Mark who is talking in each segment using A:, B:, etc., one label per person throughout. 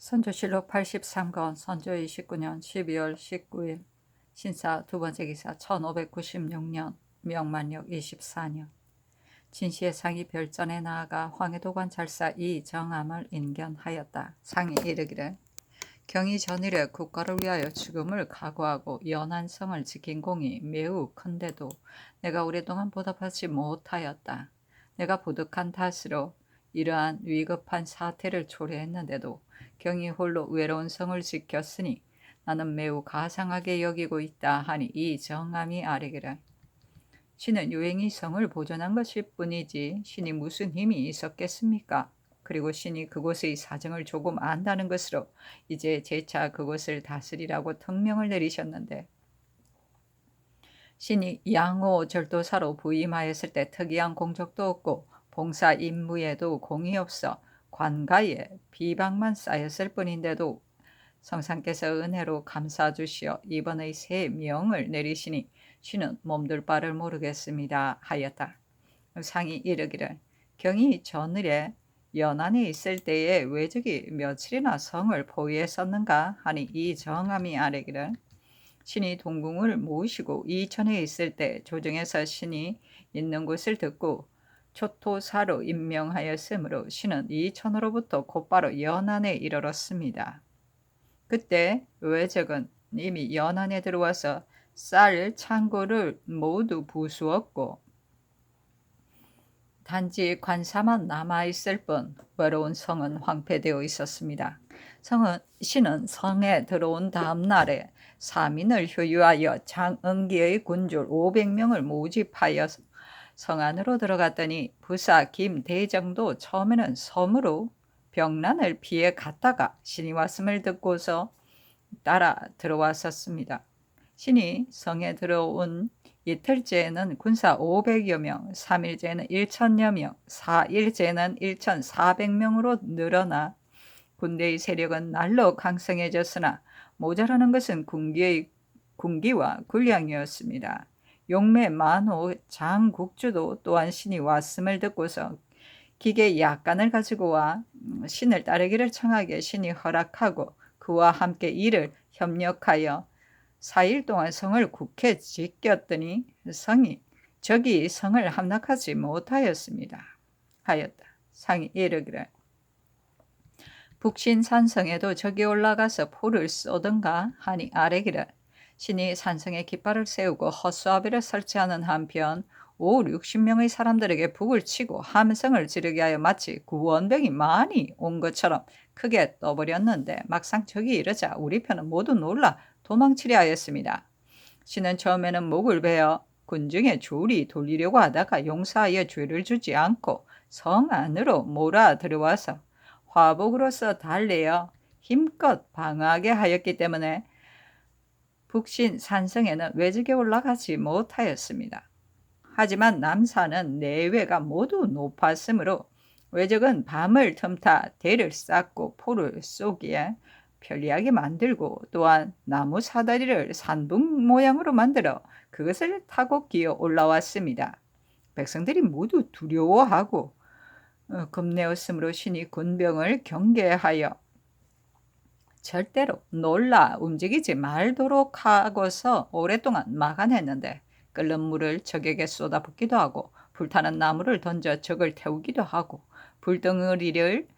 A: 선조실록 83권 선조 29년 12월 19일 신사 두번째 기사 1596년 명만력 24년 진시의 상이 별전에 나아가 황해도관 잘사 이정암을 인견하였다. 상이 이르기를 경이 전일에 국가를 위하여 죽음을 각오하고 연안성을 지킨 공이 매우 큰데도 내가 오랫동안 보답하지 못하였다. 내가 부득한 탓으로 이러한 위급한 사태를 초래했는데도 경이 홀로 외로운 성을 지켰으니 나는 매우 가상하게 여기고 있다 하니 이 정암이 아뢰기를 신은 유행이 성을 보존한 것일 뿐이지 신이 무슨 힘이 있었겠습니까? 그리고 신이 그곳의 사정을 조금 안다는 것으로 이제 재차 그곳을 다스리라고 특명을 내리셨는데 신이 양호 절도사로 부임하였을 때 특이한 공적도 없고 봉사 임무에도 공이 없어 관가에 비방만 쌓였을 뿐인데도 성상께서 은혜로 감사주시어 이번의 새 명을 내리시니 신은 몸둘 바를 모르겠습니다 하였다. 상이 이르기를 경이 전일에 연안에 있을 때에 외적이 며칠이나 성을 포위했었는가 하니 이 정암이 아뢰기를 신이 동궁을 모으시고 이천에 있을 때 조정에서 신이 있는 곳을 듣고 초토사로 임명하였으므로 신은 이천으로부터 곧바로 연안에 이르렀습니다. 그때 외적은 이미 연안에 들어와서 쌀 창고를 모두 부수었고 단지 관사만 남아있을 뿐 외로운 성은 황폐되어 있었습니다. 신은 성에 들어온 다음 날에 사민을 효유하여 장은기의 군졸 500명을 모집하여 성 안으로 들어갔더니 부사 김대정도 처음에는 섬으로 병난을 피해 갔다가 신이 왔음을 듣고서 따라 들어왔었습니다. 신이 성에 들어온 이틀째에는 군사 500여 명, 3일째에는 1천여 명, 4일째에는 1,400명으로 늘어나 군대의 세력은 날로 강성해졌으나 모자라는 것은 군기와 군량이었습니다. 용매 만호 장국주도 또한 신이 왔음을 듣고서 기계 약간을 가지고 와 신을 따르기를 청하게 신이 허락하고 그와 함께 이를 협력하여 4일 동안 성을 굳게 지켰더니 적이 성을 함락하지 못하였습니다. 하였다. 상이 이르기를 북신 산성에도 적이 올라가서 포를 쏘던가 하니 아뢰기를 신이 산성에 깃발을 세우고 허수아비를 설치하는 한편 5, 60명의 사람들에게 북을 치고 함성을 지르게 하여 마치 구원병이 많이 온 것처럼 크게 떠버렸는데 막상 적이 이르자 우리 편은 모두 놀라 도망치려 하였습니다. 신은 처음에는 목을 베어 군중의 조리 돌리려고 하다가 용서하여 죄를 주지 않고 성 안으로 몰아 들어와서 화복으로서 달래어 힘껏 방어하게 하였기 때문에 북신 산성에는 외적에 올라가지 못하였습니다. 하지만 남산은 내외가 모두 높았으므로 외적은 밤을 틈타 대를 쌓고 포를 쏘기에 편리하게 만들고 또한 나무 사다리를 산봉 모양으로 만들어 그것을 타고 기어 올라왔습니다. 백성들이 모두 두려워하고 겁내었으므로 신이 군병을 경계하여 절대로 놀라 움직이지 말도록 하고서 오랫동안 막아냈는데 끓는 물을 적에게 쏟아붓기도 하고 불타는 나무를 던져 적을 태우기도 하고 돌덩이를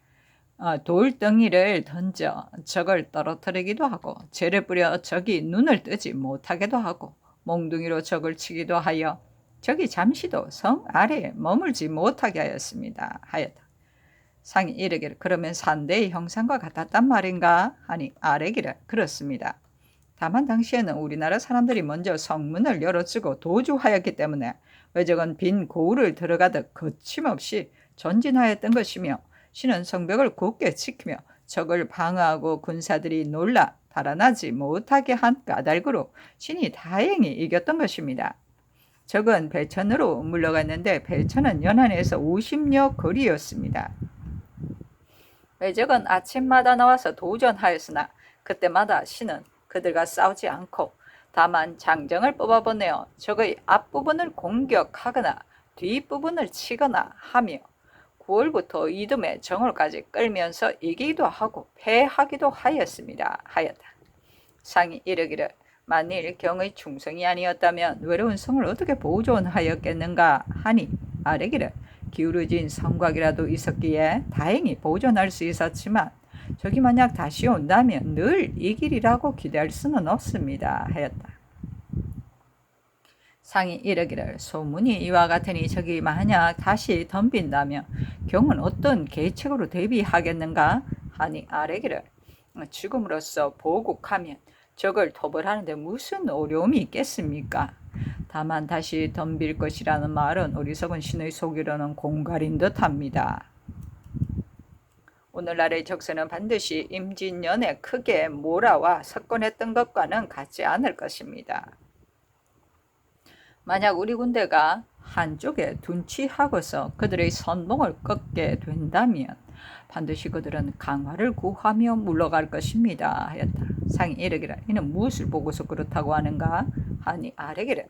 A: 던져 적을 떨어뜨리기도 하고 재를 뿌려 적이 눈을 뜨지 못하게도 하고 몽둥이로 적을 치기도 하여 적이 잠시도 성 아래에 머물지 못하게 하였습니다. 하였다. 상이 이르기를 그러면 산대의 형상과 같았단 말인가 하니 아뢰기를 그렇습니다. 다만 당시에는 우리나라 사람들이 먼저 성문을 열어주고 도주하였기 때문에 외적은 빈 고을을 들어가듯 거침없이 전진하였던 것이며 신은 성벽을 굳게 지키며 적을 방어하고 군사들이 놀라 달아나지 못하게 한 까닭으로 신이 다행히 이겼던 것입니다. 적은 배천으로 물러갔는데 배천은 연안에서 50여 거리였습니다. 외적은 아침마다 나와서 도전하였으나 그때마다 신은 그들과 싸우지 않고 다만 장정을 뽑아보내어 적의 앞부분을 공격하거나 뒷부분을 치거나 하며 9월부터 이듬해 정월까지 끌면서 이기기도 하고 패하기도 하였습니다. 상이 이르기를 만일 경의 충성이 아니었다면 외로운 성을 어떻게 보존하였겠는가 하니 아뢰기를 기울어진 성곽이라도 있었기에 다행히 보존할 수 있었지만 저기 만약 다시 온다면 늘 이 길이라고 기대할 수는 없습니다. 하였다. 상이 이르기를 소문이 이와 같으니 저기 만약 다시 덤빈다면 경은 어떤 계책으로 대비하겠는가 하니 아뢰기를 지금으로서 보국하면 적을 토벌하는데 무슨 어려움이 있겠습니까? 다만 다시 덤빌 것이라는 말은 어리석은 신의 속이로는 공갈인 듯합니다. 오늘날의 적세는 반드시 임진년에 크게 몰아와 석권했던 것과는 같지 않을 것입니다. 만약 우리 군대가 한쪽에 둔치하고서 그들의 선봉을 꺾게 된다면 반드시 그들은 강화를 구하며 물러갈 것입니다. 하였다. 상이 이르기를 이는 무엇을 보고서 그렇다고 하는가 하니 아뢰기를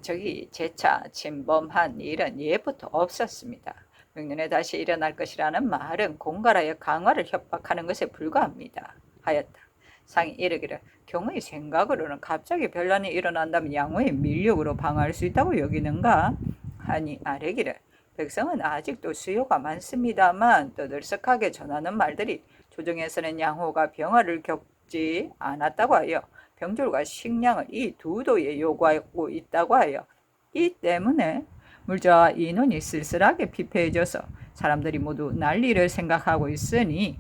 A: 저기 재차 침범한 일은 예부터 없었습니다. 명년에 다시 일어날 것이라는 말은 공갈하여 강화를 협박하는 것에 불과합니다. 하였다. 상이 이르기를 경의 생각으로는 갑자기 변란이 일어난다면 양호의 밀력으로 방어할 수 있다고 여기는가 하니 아뢰기를 백성은 아직도 수요가 많습니다만 떠들썩하게 전하는 말들이 조정에서는 양호가 병화를 겪지 않았다고 하여 병졸과 식량을 이 두 도에 요구하고 있다고 하여 이 때문에 물자와 인원이 쓸쓸하게 피폐해져서 사람들이 모두 난리를 생각하고 있으니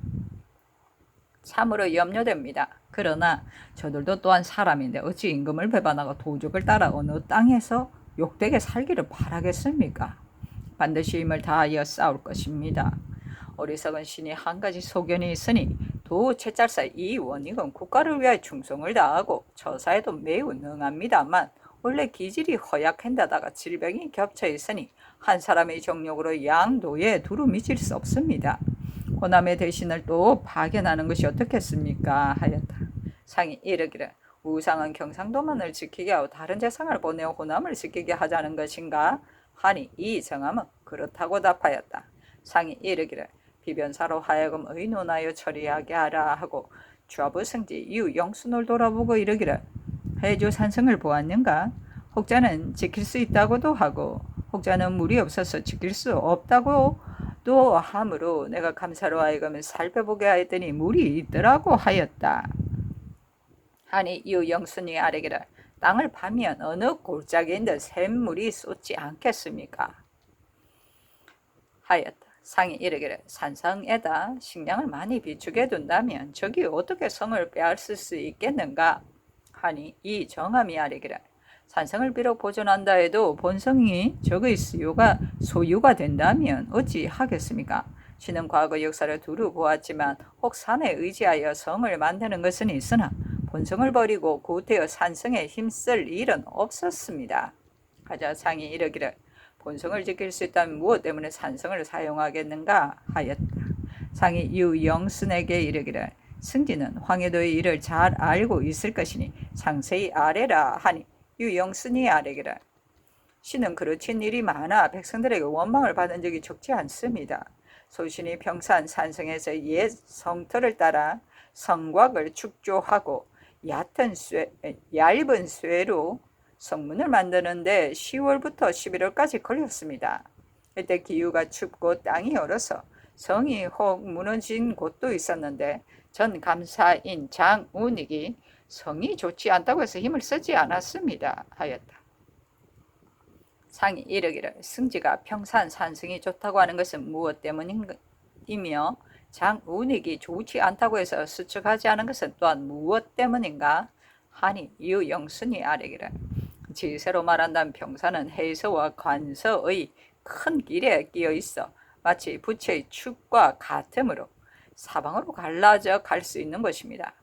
A: 참으로 염려됩니다. 그러나 저들도 또한 사람인데 어찌 임금을 배반하고 도적을 따라 어느 땅에서 욕되게 살기를 바라겠습니까? 반드시 힘을 다하여 싸울 것입니다. 어리석은 신이 한 가지 소견이 있으니 도 채짤사 이 원익은 국가를 위하여 충성을 다하고 처사에도 매우 능합니다만 원래 기질이 허약한데다가 질병이 겹쳐 있으니 한 사람의 정력으로 양도에 두루 미칠 수 없습니다. 호남의 대신을 또 파견하는 것이 어떻겠습니까? 하였다. 상이 이르기를 우상은 경상도만을 지키게 하고 다른 재상을 보내어 호남을 지키게 하자는 것인가? 하니 이 정함은 그렇다고 답하였다. 상이 이르기를 비변사로 하여금 의논하여 처리하게 하라 하고 좌부승지 이후 영순을 돌아보고 이르기를 해주 산성을 보았는가? 혹자는 지킬 수 있다고도 하고 혹자는 물이 없어서 지킬 수 없다고 또 함으로 내가 감사로 하여금 살펴보게 하였더니 물이 있더라고 하였다. 하니 이후 영순이 아뢰기를 땅을 파면 어느 골짜기인데 샘물이 쏟지 않겠습니까? 하였다. 상이 이르기를 산성에다 식량을 많이 비축해 둔다면 적이 어떻게 성을 빼앗을 수 있겠는가? 하니 이 정함이 아뢰기를 산성을 비록 보존한다 해도 본성이 적의 소유가 된다면 어찌 하겠습니까? 신은 과거 역사를 두루 보았지만 혹 산에 의지하여 성을 만드는 것은 있으나 본성을 버리고 구태여 산성에 힘쓸 일은 없었습니다. 하자 상이 이르기를 본성을 지킬 수 있다면 무엇 때문에 산성을 사용하겠는가 하였다. 상이 유영순에게 이르기를 승진은 황해도의 일을 잘 알고 있을 것이니 상세히 아뢰라 하니 유영순이 아뢰기를 신은 그르친 일이 많아 백성들에게 원망을 받은 적이 적지 않습니다. 소신이 평산 산성에서 옛 성터를 따라 성곽을 축조하고 얇은 쇠로 성문을 만드는데 10월부터 11월까지 걸렸습니다. 이때 기후가 춥고 땅이 얼어서 성이 혹 무너진 곳도 있었는데 전 감사인 장운익이 성이 좋지 않다고 해서 힘을 쓰지 않았습니다. 하였다. 상이 이르기를 승지가 평산 산성이 좋다고 하는 것은 무엇 때문이며 장운익이 좋지 않다고 해서 수축하지 않은 것은 또한 무엇 때문인가? 하니 유영순이 아뢰기를 지세로 말한다면 평산은 해서와 관서의 큰 길에 끼어 있어 마치 부채의 축과 같으므로 사방으로 갈라져 갈 수 있는 것입니다.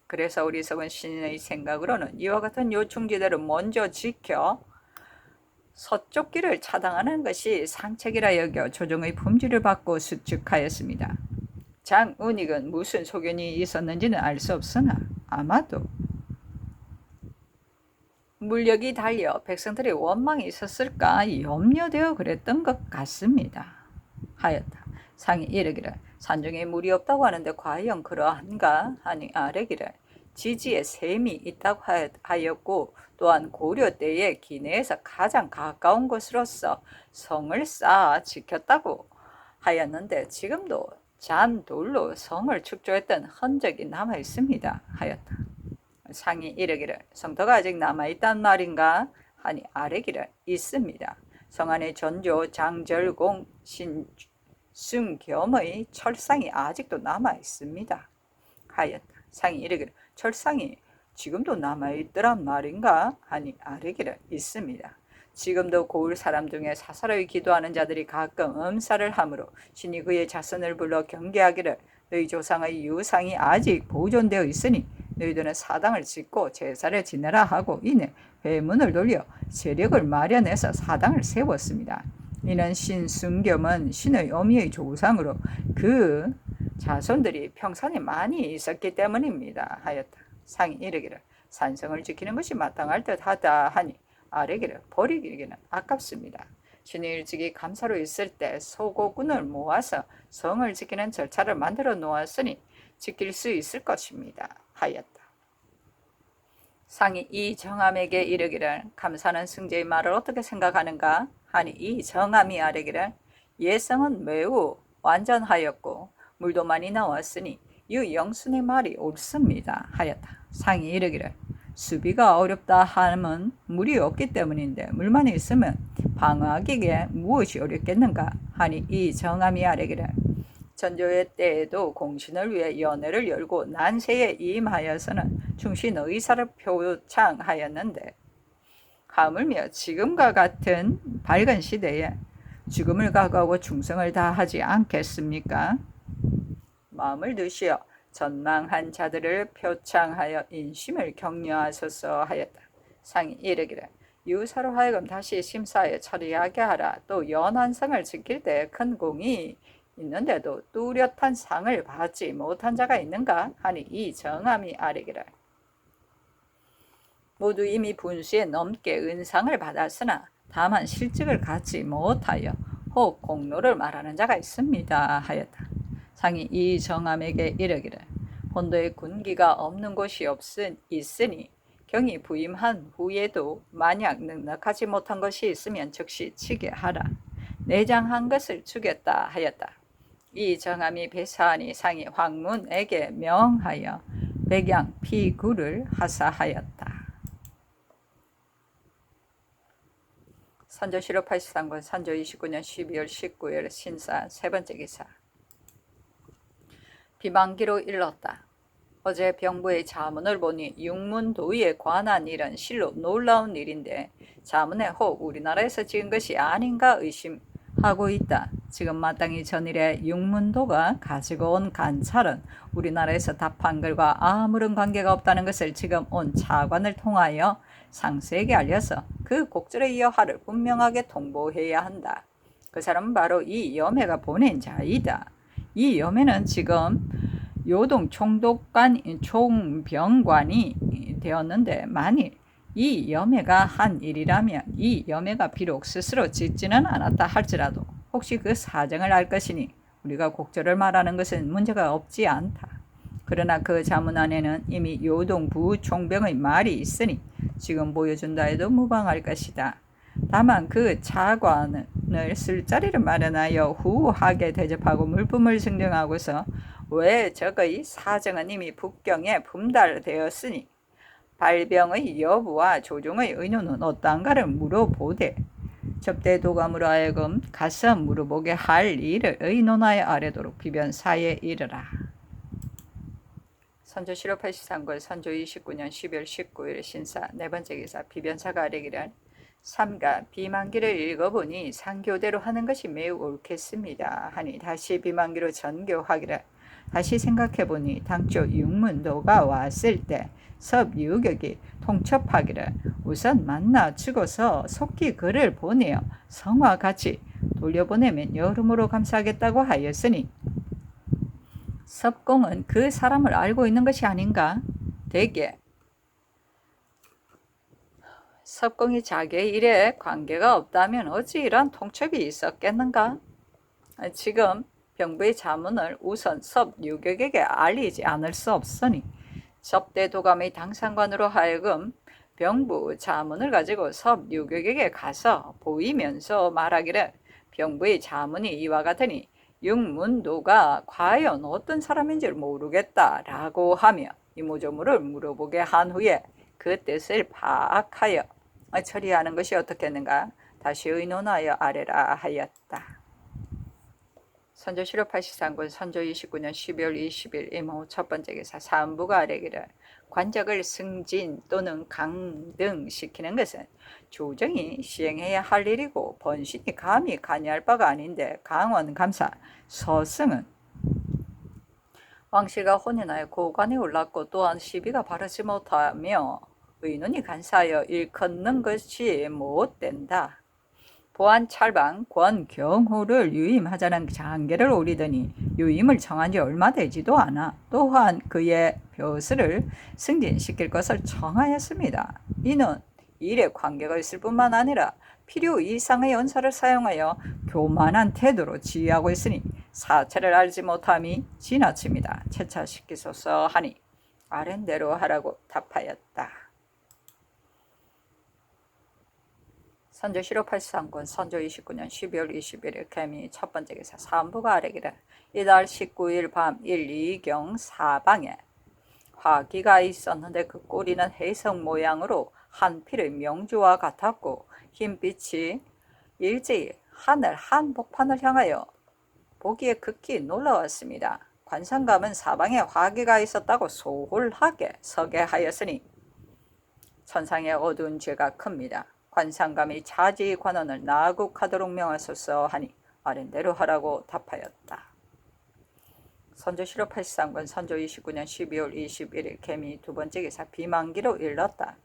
A: 그래서 어리석은 신의 생각으로는 이와 같은 요충지대를 먼저 지켜 서쪽 길을 차단하는 것이 상책이라 여겨 조정의 품지를 받고 수축하였습니다. 장운익은 무슨 소견이 있었는지는 알 수 없으나 아마도 물력이 달려 백성들의 원망이 있었을까 염려되어 그랬던 것 같습니다. 하였다. 상이 이르기를 산중에 물이 없다고 하는데 과연 그러한가 하니 아뢰기를 지지에 샘이 있다고 하였고 또한 고려 때에 기내에서 가장 가까운 곳으로서 성을 쌓아 지켰다고 하였는데 지금도 잔돌로 성을 축조했던 흔적이 남아 있습니다 하였다. 상이 이르기를 성터가 아직 남아 있단 말인가 하니 아뢰기를 있습니다. 성 안에 전조 장절공 신승겸의 철상이 아직도 남아 있습니다 하였다. 상이 이르기를 철상이 지금도 남아있더란 말인가 하니 아뢰기를 있습니다. 지금도 고을 사람 중에 사사로이 기도하는 자들이 가끔 음사를 하므로 신이 그의 자손을 불러 경계하기를 너희 조상의 유상이 아직 보존되어 있으니 너희들은 사당을 짓고 제사를 지내라 하고 이내 회문을 돌려 세력을 마련해서 사당을 세웠습니다. 이는 신승겸은 신의 어미의 조상으로 그 자손들이 평산에 많이 있었기 때문입니다 하였다. 상이 이르기를 산성을 지키는 것이 마땅할 듯하다 하니 아뢰기를 버리기는 아깝습니다. 신이 일찍이 감사로 있을 때 소고군을 모아서 성을 지키는 절차를 만들어 놓았으니 지킬 수 있을 것입니다 하였다. 상이 이 정함에게 이르기를 감사는 승제의 말을 어떻게 생각하는가 하니 이 정함이 아뢰기를 예성은 매우 완전하였고 물도 많이 나왔으니 이 영순의 말이 옳습니다 하였다. 상이 이르기를 수비가 어렵다 함은 물이 없기 때문인데 물만 있으면 방어하기에 무엇이 어렵겠는가 하니 이 정함이 아뢰기를 전조의 때에도 공신을 위해 연회를 열고 난세에 임하여서는 충신 의사를 표창하였는데 하물며 지금과 같은 밝은 시대에 죽음을 각오하고 충성을 다하지 않겠습니까? 마음을 드시어 전망한 자들을 표창하여 인심을 격려하소서 하였다. 상이 이르기를 유사로 하여금 다시 심사에 처리하게 하라. 또 연한성을 지킬 때 큰 공이 있는데도 뚜렷한 상을 받지 못한 자가 있는가 하니 이 정함이 아뢰기를 모두 이미 분수에 넘게 은상을 받았으나 다만 실직을 갖지 못하여 혹 공로를 말하는 자가 있습니다 하였다. 상이 이 정함에게 이르기를 본도에 군기가 없는 곳이 있으니 경이 부임한 후에도 만약 넉넉하지 못한 것이 있으면 즉시 치게 하라. 내장한 것을 주겠다 하였다. 이 정함이 배사하니 상이 황문에게 명하여 백양 피구를 하사하였다. 선조실록 83권 선조 29년 12월 19일 신사 세 번째 기사. 비만기로 일렀다. 어제 병부의 자문을 보니 육문도의에 관한 일은 실로 놀라운 일인데 자문에 혹 우리나라에서 지은 것이 아닌가 의심하고 있다. 지금 마땅히 전일에 육문도가 가지고 온 관찰은 우리나라에서 답한 글과 아무런 관계가 없다는 것을 지금 온 차관을 통하여 상세에게 알려서 그 곡절의 여하를 분명하게 통보해야 한다. 그 사람은 바로 이 염해가 보낸 자이다. 이 염해는 지금 요동 총병관이 되었는데 만일 이 염해가 한 일이라면 이 염해가 비록 스스로 짓지는 않았다 할지라도 혹시 그 사정을 알 것이니 우리가 곡절을 말하는 것은 문제가 없지 않다. 그러나 그 자문 안에는 이미 요동 부총병의 말이 있으니 지금 보여준다 해도 무방할 것이다. 다만 그 차관을 쓸 자리를 마련하여 후하게 대접하고 물품을 증정하고서 왜 적의 사정은 이미 북경에 분달되었으니 발병의 여부와 조종의 의논은 어떠한가를 물어보되 접대도감으로 하여금 가서 물어보게 할 일을 의논하여 아뢰도록 비변사에 이르라. 선조실록 83권 선조 29년 12월 19일 신사 네 번째 기사. 비변사가 아뢰기를 삼가 비만기를 읽어보니 상교대로 하는 것이 매우 옳겠습니다 하니 다시 비만기로 전교하기를 다시 생각해보니 당초 육문도가 왔을 때 섭유격이 통첩하기를 우선 만나 주고서 속히 그를 보내어 성과 같이 돌려보내면 여러모로 감사하겠다고 하였으니 섭공은 그 사람을 알고 있는 것이 아닌가? 대개 섭공이 자기의 일에 관계가 없다면 어찌 이러한 통첩이 있었겠는가? 지금 병부의 자문을 우선 섭유격에게 알리지 않을 수 없으니 접대도감의 당상관으로 하여금 병부 자문을 가지고 섭유격에게 가서 보이면서 말하기를 병부의 자문이 이와 같으니 육문도가 과연 어떤 사람인지를 모르겠다라고 하며 이모저모를 물어보게 한 후에 그 뜻을 파악하여 처리하는 것이 어떻겠는가 다시 의논하여 아래라 하였다. 선조실록 83군 선조 29년 12월 20일 이모 첫 번째 기사 사은부가 아래기를 관적을 승진 또는 강등시키는 것은 조정이 시행해야 할 일이고 번신이 감히 관여할 바가 아닌데 강원 감사 서승은 왕실과 혼인하여 고관에 올랐고 또한 시비가 바르지 못하며 의논이 간사하여 일컫는 것이 못된다. 보안 찰방 권경호를 유임하자는 장계를 오리더니 유임을 정한 지 얼마 되지도 않아 또한 그의 벼슬을 승진시킬 것을 청하였습니다. 이는 일에 관계가 있을 뿐만 아니라 필요 이상의 연사를 사용하여 교만한 태도로 지휘하고 있으니 사체를 알지 못함이 지나칩니다. 채차시키소서 하니 아랜대로 하라고 답하였다. 선조실록 83군 선조 29년 12월 21일 개미 첫 번째 기사 사은부가 아래기를 이달 19일 밤 1, 2경 사방에 화기가 있었는데 그 꼬리는 해성 모양으로 한필의 명주와 같았고 흰빛이 일제히 하늘 한복판을 향하여 보기에 극히 놀라웠습니다. 관상감은 사방에 화기가 있었다고 소홀하게 서게 하였으니 천상의 어두운 죄가 큽니다. 관상감이 자지 관원을 나국하도록 명하소서 하니 아랜대로 하라고 답하였다. 선조실록 83군 선조 29년 12월 21일 개미 두 번째 기사 비만기로 일렀다.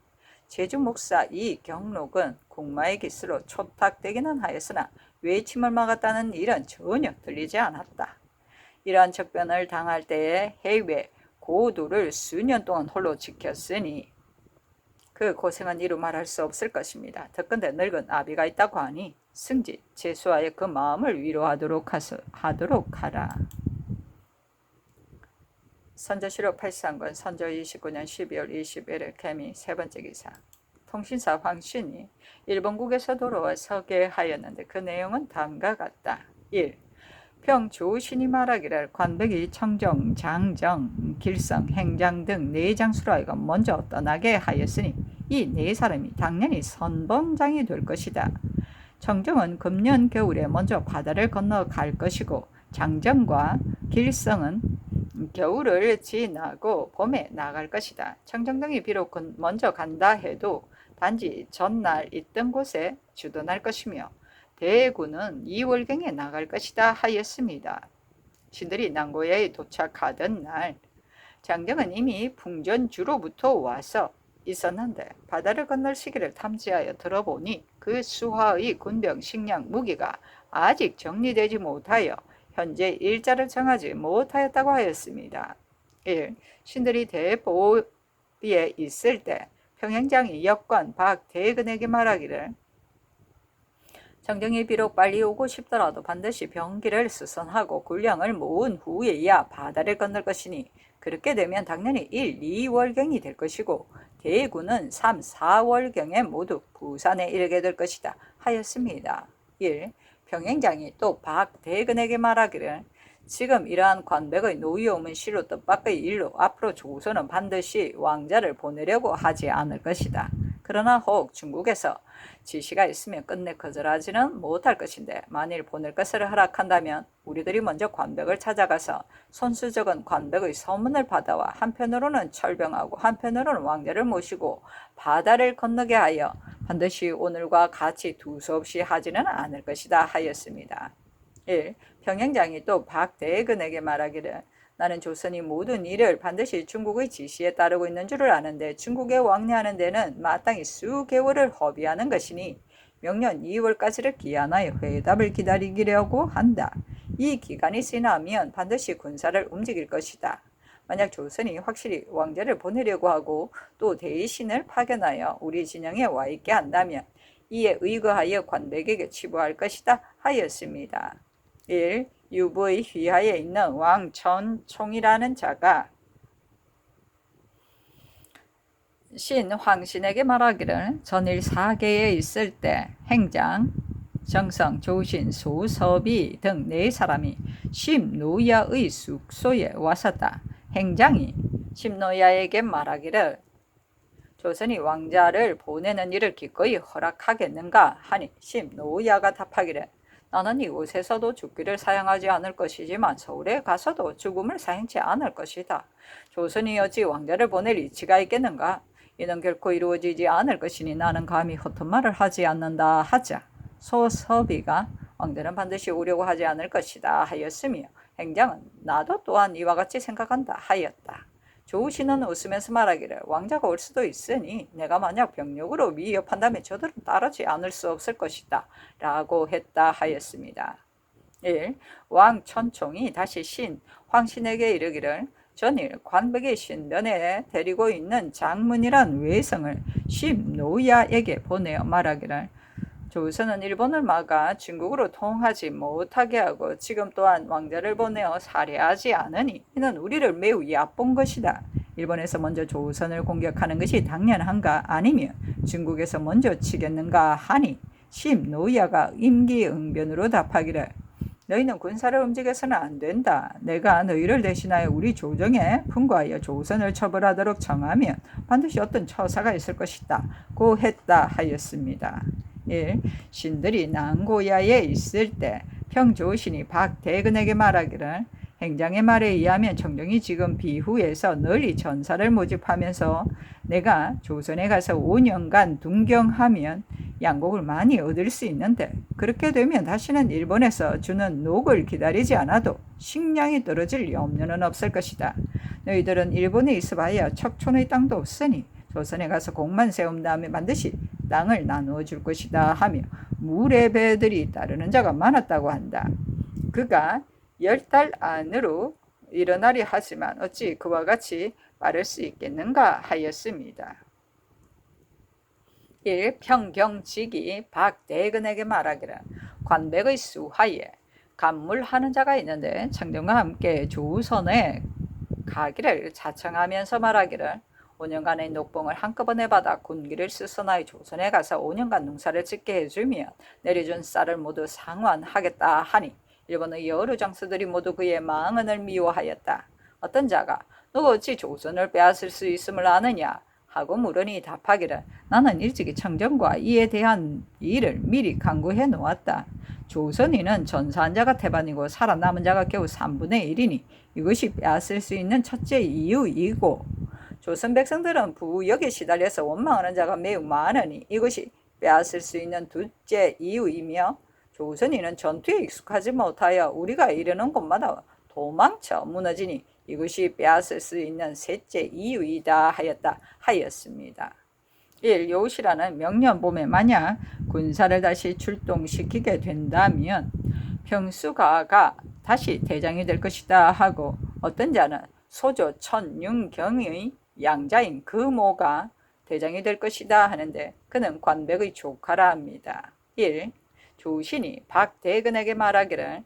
A: 제주 목사 이경록은 국마의 기수로 초탁되기는 하였으나 외침을 막았다는 일은 전혀 들리지 않았다. 이러한 적변을 당할 때에 해외 고도를 수년 동안 홀로 지켰으니 그 고생은 이루 말할 수 없을 것입니다. 더군데 늙은 아비가 있다고 하니 승진, 제수하여 그 마음을 위로하도록 하라. 선조실록 83군 선조 29년 12월 21일 개미 세 번째 기사 통신사 황신이 일본국에서 돌아와 서게 하였는데 그 내용은 다음과 같다. 1. 평조신이 말하기를 관백이 청정, 장정, 길성, 행장 등 네 장수로 하여금 먼저 떠나게 하였으니 이 네 사람이 당연히 선봉장이 될 것이다. 청정은 금년 겨울에 먼저 바다를 건너갈 것이고 장정과 길성은 겨울을 지나고 봄에 나갈 것이다. 청정 등이 비록 먼저 간다 해도 단지 전날 있던 곳에 주둔할 것이며 대구는 2월경에 나갈 것이다 하였습니다. 신들이 난고야에 도착하던 날 장정은 이미 풍전주로부터 와서 있었는데 바다를 건널 시기를 탐지하여 들어보니 그 수하의 군병 식량 무기가 아직 정리되지 못하여 현재 일자를 정하지 못하였다고 하였습니다. 1. 신들이 대보에 있을 때 평행장이 역관 박대근에게 말하기를 정정이 비록 빨리 오고 싶더라도 반드시 병기를 수선하고 군량을 모은 후에야 바다를 건널 것이니 그렇게 되면 당연히 1, 2월경이 될 것이고 대구는 3, 4월경에 모두 부산에 이르게 될 것이다 하였습니다. 1. 평행장이 또 박대근에게 말하기를 지금 이러한 관백의 노여움은 실로 뜻밖의 일로 앞으로 조선은 반드시 왕자를 보내려고 하지 않을 것이다. 그러나 혹 중국에서 지시가 있으면 끝내 거절하지는 못할 것인데 만일 보낼 것을 허락한다면 우리들이 먼저 관백을 찾아가서 손수적은 관백의 서문을 받아와 한편으로는 철병하고 한편으로는 왕자를 모시고 바다를 건너게 하여 반드시 오늘과 같이 두서없이 하지는 않을 것이다 하였습니다. 1. 평행장이 또 박대근에게 말하기를 나는 조선이 모든 일을 반드시 중국의 지시에 따르고 있는 줄을 아는데 중국에 왕래하는 데는 마땅히 수개월을 허비하는 것이니 명년 2월까지를 기한하여 회답을 기다리려고 한다. 이 기간이 지나면 반드시 군사를 움직일 것이다. 만약 조선이 확실히 왕자를 보내려고 하고 또 대신을 파견하여 우리 진영에 와 있게 한다면 이에 의거하여 관백에게 치부할 것이다 하였습니다. 1. 유부의 휘하에 있는 왕천총이라는 자가 신 황신에게 말하기를 전일 사계에 있을 때 행장, 정성, 조신, 소섭이 등 네 사람이 심노야의 숙소에 왔었다. 행장이 심노야에게 말하기를 조선이 왕자를 보내는 일을 기꺼이 허락하겠는가 하니 심노야가 답하기를 나는 이곳에서도 죽기를 사양하지 않을 것이지만 서울에 가서도 죽음을 사양치 않을 것이다. 조선이 어찌 왕자를 보낼 이치가 있겠는가? 이는 결코 이루어지지 않을 것이니 나는 감히 허튼 말을 하지 않는다 하자 소섭이가 왕자는 반드시 오려고 하지 않을 것이다 하였으며 행장은 나도 또한 이와 같이 생각한다 하였다. 조우신은 웃으면서 말하기를 왕자가 올 수도 있으니 내가 만약 병력으로 위협한다면 저들은 따르지 않을 수 없을 것이다 라고 했다 하였습니다. 1. 왕 천총이 다시 신 황신에게 이르기를 전일 관백의 신변에 데리고 있는 장문이란 외성을 심노야에게 보내어 말하기를 조선은 일본을 막아 중국으로 통하지 못하게 하고 지금 또한 왕자를 보내어 살해하지 않으니 이는 우리를 매우 얕본 것이다. 일본에서 먼저 조선을 공격하는 것이 당연한가 아니면 중국에서 먼저 치겠는가 하니 심노야가 임기응변으로 답하기를 너희는 군사를 움직여서는 안 된다. 내가 너희를 대신하여 우리 조정에 분과하여 조선을 처벌하도록 정하면 반드시 어떤 처사가 있을 것이다. 고 했다 하였습니다. 1. 신들이 난고야에 있을 때 평조신이 박대근에게 말하기를 행장의 말에 의하면 청정이 지금 비후에서 널리 전사를 모집하면서 내가 조선에 가서 5년간 둔경하면 양곡을 많이 얻을 수 있는데 그렇게 되면 다시는 일본에서 주는 녹을 기다리지 않아도 식량이 떨어질 염려는 없을 것이다. 너희들은 일본에 있어봐야 척촌의 땅도 없으니 조선에 가서 공만 세운 다음에 반드시 땅을 나누어 줄 것이다 하며 물의 배들이 따르는 자가 많았다고 한다. 그가 10달 안으로 일어나리 하지만 어찌 그와 같이 빠를 수 있겠는가 하였습니다. 1. 평경직이 박대근에게 말하기를 관백의 수하에 간물하는 자가 있는데 청정과 함께 조선에 가기를 자청하면서 말하기를 5년간의 녹봉을 한꺼번에 받아 군기를 수선하여 조선에 가서 5년간 농사를 짓게 해주면 내려준 쌀을 모두 상환하겠다 하니 일본의 여러 장수들이 모두 그의 망언을 미워하였다. 어떤 자가 너가 어찌 조선을 빼앗을 수 있음을 아느냐 하고 물으니 답하기를 나는 일찍이 청정과 이에 대한 일을 미리 강구해 놓았다. 조선인은 전사한 자가 태반이고 살아남은 자가 겨우 3분의 1이니 이것이 빼앗을 수 있는 첫째 이유이고 조선 백성들은 부역에 시달려서 원망하는 자가 매우 많으니 이것이 빼앗을 수 있는 둘째 이유이며 조선인은 전투에 익숙하지 못하여 우리가 이르는 곳마다 도망쳐 무너지니 이것이 빼앗을 수 있는 셋째 이유이다 하였습니다. 1. 요시라는 명년 봄에 만약 군사를 다시 출동시키게 된다면 평수가가 다시 대장이 될 것이다 하고 어떤 자는 소조 천윤경의 양자인 금오가 대장이 될 것이다 하는데 그는 관백의 조카라 합니다. 1. 조신이 박대근에게 말하기를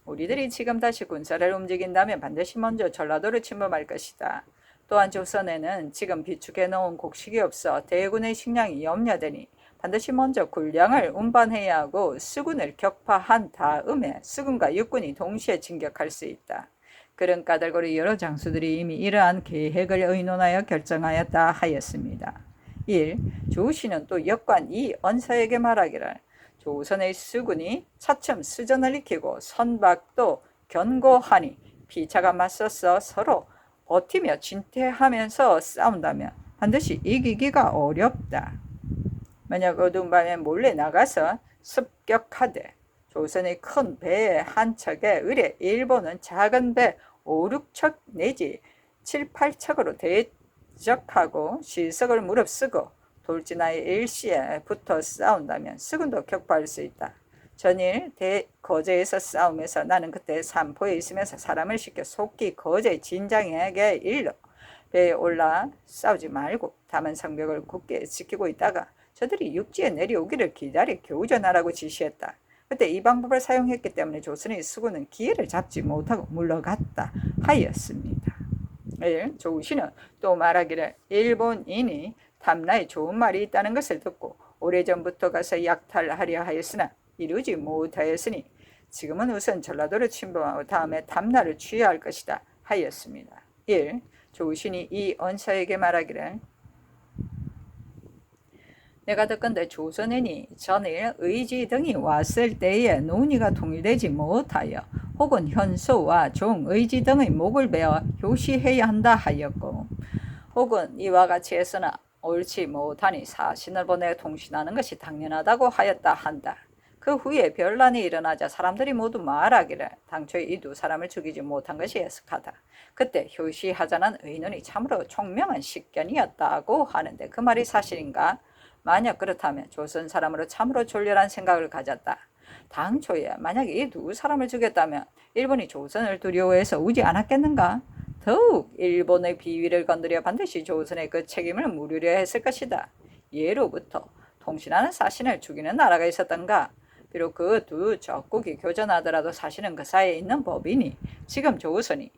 A: 우리들이 지금 다시 군사를 움직인다면 반드시 먼저 전라도를 침범할 것이다. 또한 조선에는 지금 비축해 놓은 곡식이 없어 대군의 식량이 염려되니 반드시 먼저 군량을 운반해야 하고 수군을 격파한 다음에 수군과 육군이 동시에 진격할 수 있다. 그런 까닭으로 여러 장수들이 이미 이러한 계획을 의논하여 결정하였다 하였습니다. 1. 조신은 또 역관 이언서에게 말하기를 조선의 수군이 차츰 수전을 익히고 선박도 견고하니 피차가 맞서서 서로 버티며 진퇴하면서 싸운다면 반드시 이기기가 어렵다. 만약 어두운 밤에 몰래 나가서 습격하되 조선의 큰 배 한 척에 의뢰 일본은 작은 배 5, 6척 내지 7, 8척으로 대적하고 실석을 무릅쓰고 돌진하여 일시에 붙어 싸운다면 수군도 격파할 수 있다. 전일 거제에서 싸움에서 나는 그때 삼포에 있으면서 사람을 시켜 속히 거제 진장에게 일러 배에 올라 싸우지 말고 다만 성벽을 굳게 지키고 있다가 저들이 육지에 내려오기를 기다려 교전하라고 지시했다. 그때 이 방법을 사용했기 때문에 조선의 수군은 기회를 잡지 못하고 물러갔다 하였습니다. 조우신은 또 말하기를 일본인이 탐나에 좋은 말이 있다는 것을 듣고 오래전부터 가서 약탈하려 하였으나 이루지 못하였으니 지금은 우선 전라도를 침범하고 다음에 탐나를 취하할 것이다 하였습니다. 1. 조우신이 이 언사에게 말하기를 내가 듣건대 조선인이 전일 의지 등이 왔을 때에 논의가 통일되지 못하여 혹은 현소와 종 의지 등의 목을 베어 효시해야 한다 하였고 혹은 이와 같이 해서나 옳지 못하니 사신을 보내 통신하는 것이 당연하다고 하였다 한다. 그 후에 변란이 일어나자 사람들이 모두 말하기를 당초에 이 두 사람을 죽이지 못한 것이 애석하다. 그때 효시하자는 의논이 참으로 총명한 식견이었다고 하는데 그 말이 사실인가? 만약 그렇다면 조선 사람으로 참으로 졸렬한 생각을 가졌다. 당초에 만약에 이 두 사람을 죽였다면 일본이 조선을 두려워해서 오지 않았겠는가? 더욱 일본의 비위를 건드려 반드시 조선의 그 책임을 물으려 했을 것이다. 예로부터 통신하는 사신을 죽이는 나라가 있었던가? 비록 그 두 적국이 교전하더라도 사실은 그 사이에 있는 법이니 지금 조선이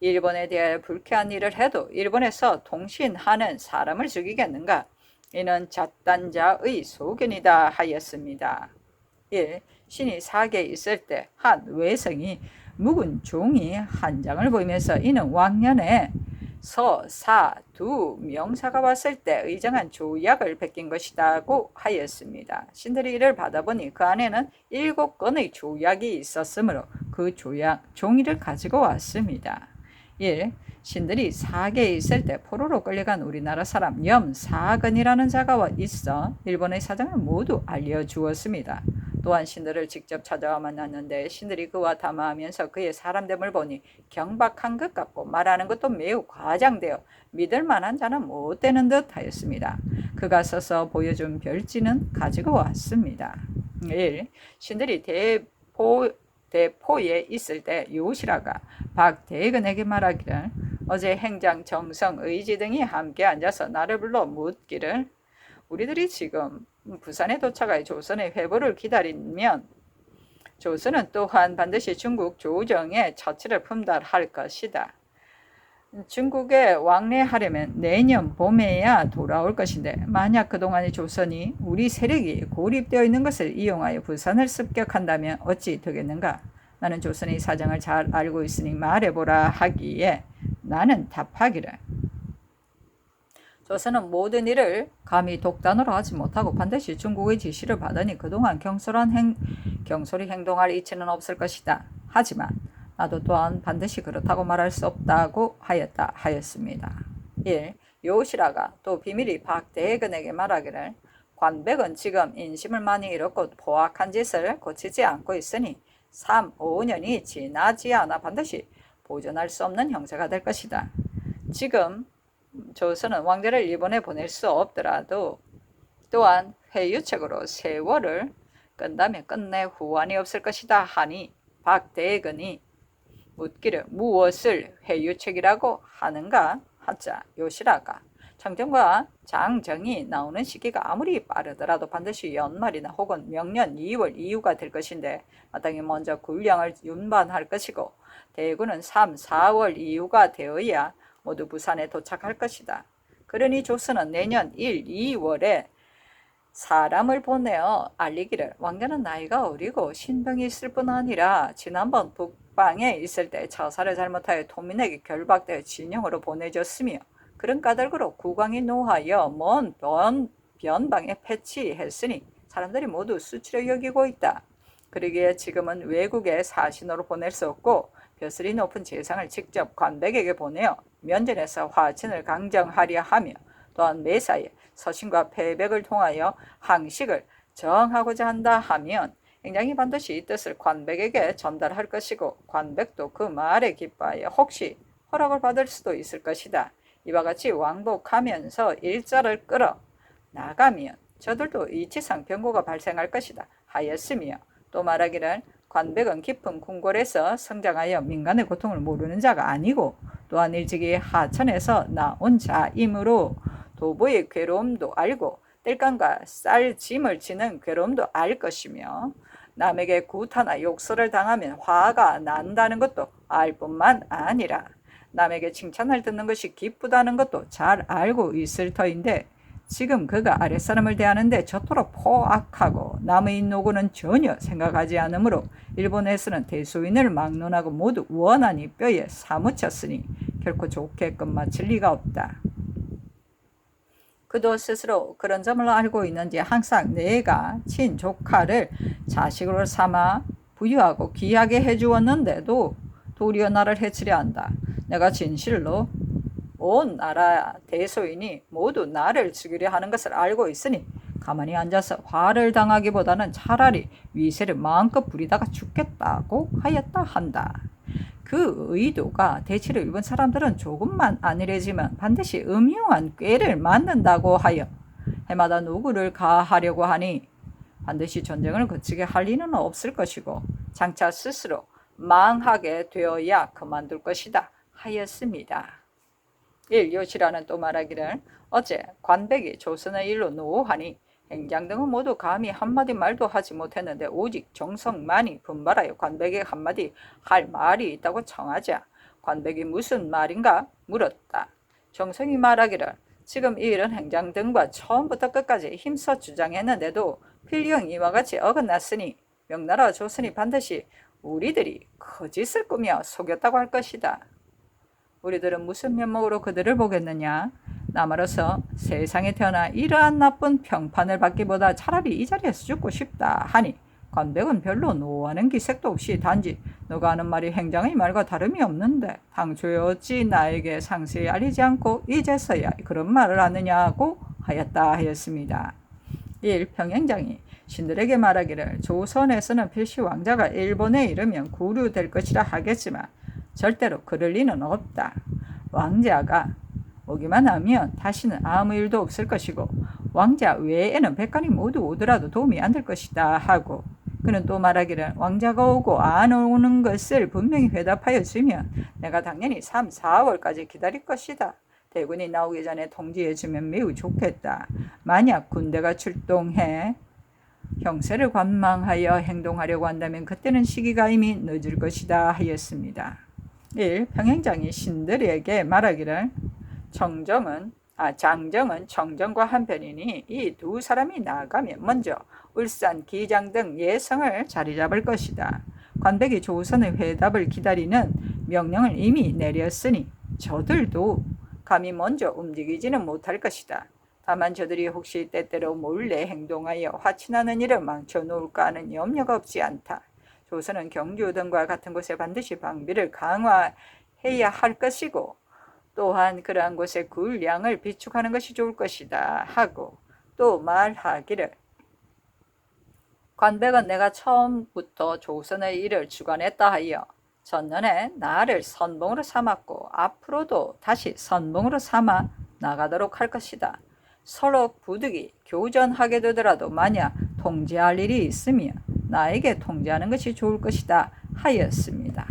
A: 일본에 대하여 불쾌한 일을 해도 일본에서 통신하는 사람을 죽이겠는가? 이는 잣단자의 소견이다 하였습니다. 1. 신이 사계에 있을 때 한 외성이 묵은 종이 한 장을 보이면서 이는 왕년에 서, 사, 두 명사가 왔을 때 의정한 조약을 베낀 것이라고 하였습니다. 신들이 이를 받아보니 그 안에는 7건의 조약이 있었으므로 그 조약 종이를 가지고 왔습니다. 1. 신들이 사계에 있을 때 포로로 끌려간 우리나라 사람 염사근이라는 자가 있어 일본의 사정을 모두 알려주었습니다. 또한 신들을 직접 찾아와 만났는데 신들이 그와 담화하면서 그의 사람됨을 보니 경박한 것 같고 말하는 것도 매우 과장되어 믿을 만한 자는 못 되는 듯 하였습니다. 그가 서서 보여준 별지는 가지고 왔습니다. 1. 신들이 대포에 있을 때 요시라가 박대근에게 말하기를 어제 행장 정성 의지 등이 함께 앉아서 나를 불러 묻기를 우리들이 지금 부산에 도착하여 조선의 회보를 기다리면 조선은 또한 반드시 중국 조정의 처치를 품달할 것이다. 중국에 왕래하려면 내년 봄에야 돌아올 것인데 만약 그동안의 조선이 우리 세력이 고립되어 있는 것을 이용하여 부산을 습격한다면 어찌 되겠는가? 나는 조선의 사정을 잘 알고 있으니 말해보라 하기에 나는 답하기를 조선은 모든 일을 감히 독단으로 하지 못하고 반드시 중국의 지시를 받으니 그동안 경솔히 행동할 이치는 없을 것이다. 하지만 나도 또한 반드시 그렇다고 말할 수 없다고 하였습니다. 1. 요시라가 또 비밀이 박대근에게 말하기를 관백은 지금 인심을 많이 잃었고 포악한 짓을 고치지 않고 있으니 3, 5년이 지나지 않아 반드시 보존할 수 없는 형세가 될 것이다. 지금 조선은 왕제를 일본에 보낼 수 없더라도 또한 회유책으로 세월을 끈다면 끝내 후환이 없을 것이다 하니 박대근이 묻기를 무엇을 회유책이라고 하는가 하자 요시라가 청정과 장정이 나오는 시기가 아무리 빠르더라도 반드시 연말이나 혹은 명년 2월 이후가 될 것인데 마땅히 먼저 군량을 운반할 것이고 대군은 3, 4월 이후가 되어야 모두 부산에 도착할 것이다. 그러니 조선은 내년 1, 2월에 사람을 보내어 알리기를 왕자는 나이가 어리고 신병이 있을 뿐 아니라 지난번 북방에 있을 때 처사를 잘못하여 토민에게 결박되어 진영으로 보내졌으며 그런 까닭으로 국왕이 노하여 먼 변방에 패치했으니 사람들이 모두 수치로 여기고 있다. 그러기에 지금은 외국에 사신으로 보낼 수 없고 벼슬이 높은 재상을 직접 관백에게 보내어 면전에서 화친을 강정하려 하며 또한 매사에 서신과 패백을 통하여 항식을 정하고자 한다 하면 굉장히 반드시 이 뜻을 관백에게 전달할 것이고 관백도 그 말에 기뻐하여 혹시 허락을 받을 수도 있을 것이다. 이와 같이 왕복하면서 일자를 끌어 나가면 저들도 이치상 병고가 발생할 것이다 하였으며 또 말하기를 관백은 깊은 궁궐에서 성장하여 민간의 고통을 모르는 자가 아니고 또한 일찍이 하천에서 나온 자이므로 도보의 괴로움도 알고 땔감과 쌀 짐을 지는 괴로움도 알 것이며 남에게 구타나 욕설을 당하면 화가 난다는 것도 알 뿐만 아니라 남에게 칭찬을 듣는 것이 기쁘다는 것도 잘 알고 있을 터인데 지금 그가 아랫사람을 대하는데 저토록 포악하고 남의 노고는 전혀 생각하지 않으므로 일본에서는 대소인을 막론하고 모두 원한이 뼈에 사무쳤으니 결코 좋게끔 마칠 리가 없다. 그도 스스로 그런 점을 알고 있는지 항상 내가 친조카를 자식으로 삼아 부유하고 귀하게 해주었는데도 도리어 나를 해치려 한다. 내가 진실로 온 나라 대소인이 모두 나를 죽이려 하는 것을 알고 있으니 가만히 앉아서 화를 당하기보다는 차라리 위세를 마음껏 부리다가 죽겠다고 하였다 한다. 그 의도가 대체로 일본 사람들은 조금만 안일해지면 반드시 음흉한 꾀를 만든다고 하여 해마다 누구를 가하려고 하니 반드시 전쟁을 거치게 할 리는 없을 것이고 장차 스스로 망하게 되어야 그만둘 것이다 하였습니다. 요시라는 또 말하기를 어제 관백이 조선의 일로 노하니 행장 등은 모두 감히 한마디 말도 하지 못했는데 오직 정성만이 분발하여 관백이 한마디 할 말이 있다고 청하자 관백이 무슨 말인가 물었다. 정성이 말하기를 지금 이 일은 행장 등과 처음부터 끝까지 힘써 주장했는데도 필경 이와 같이 어긋났으니 명나라 조선이 반드시 우리들이 거짓을 꾸며 속였다고 할 것이다. 우리들은 무슨 면목으로 그들을 보겠느냐? 남아로서 세상에 태어나 이러한 나쁜 평판을 받기보다 차라리 이 자리에서 죽고 싶다 하니 관백은 별로 노하는 기색도 없이 단지 너가 하는 말이 행장의 말과 다름이 없는데 당초에 어찌 나에게 상세히 알리지 않고 이제서야 그런 말을 하느냐고 하였다 하였습니다. 평행장이 신들에게 말하기를 조선에서는 필시 왕자가 일본에 이르면 구류될 것이라 하겠지만 절대로 그럴 리는 없다. 왕자가 오기만 하면 다시는 아무 일도 없을 것이고 왕자 외에는 백관이 모두 오더라도 도움이 안 될 것이다 하고 그는 또 말하기를 왕자가 오고 안 오는 것을 분명히 회답하여 주면 내가 당연히 3, 4월까지 기다릴 것이다. 대군이 나오기 전에 통지해 주면 매우 좋겠다. 만약 군대가 출동해 형세를 관망하여 행동하려고 한다면 그때는 시기가 이미 늦을 것이다 하였습니다. 평행장이 신들에게 말하기를 장정은 청정과 한편이니 이 두 사람이 나가면 먼저 울산, 기장 등 예성을 자리 잡을 것이다. 관백이 조선의 회답을 기다리는 명령을 이미 내렸으니 저들도 감히 먼저 움직이지는 못할 것이다. 다만 저들이 혹시 때때로 몰래 행동하여 화친하는 일을 망쳐놓을까 하는 염려가 없지 않다. 조선은 경주 등과 같은 곳에 반드시 방비를 강화해야 할 것이고 또한 그러한 곳에 군량을 비축하는 것이 좋을 것이다 하고 또 말하기를 관백은 내가 처음부터 조선의 일을 주관했다 하여 전년에 나를 선봉으로 삼았고 앞으로도 다시 선봉으로 삼아 나가도록 할 것이다. 서로 부득이 교전하게 되더라도 만약 통제할 일이 있으면 나에게 통제하는 것이 좋을 것이다 하였습니다.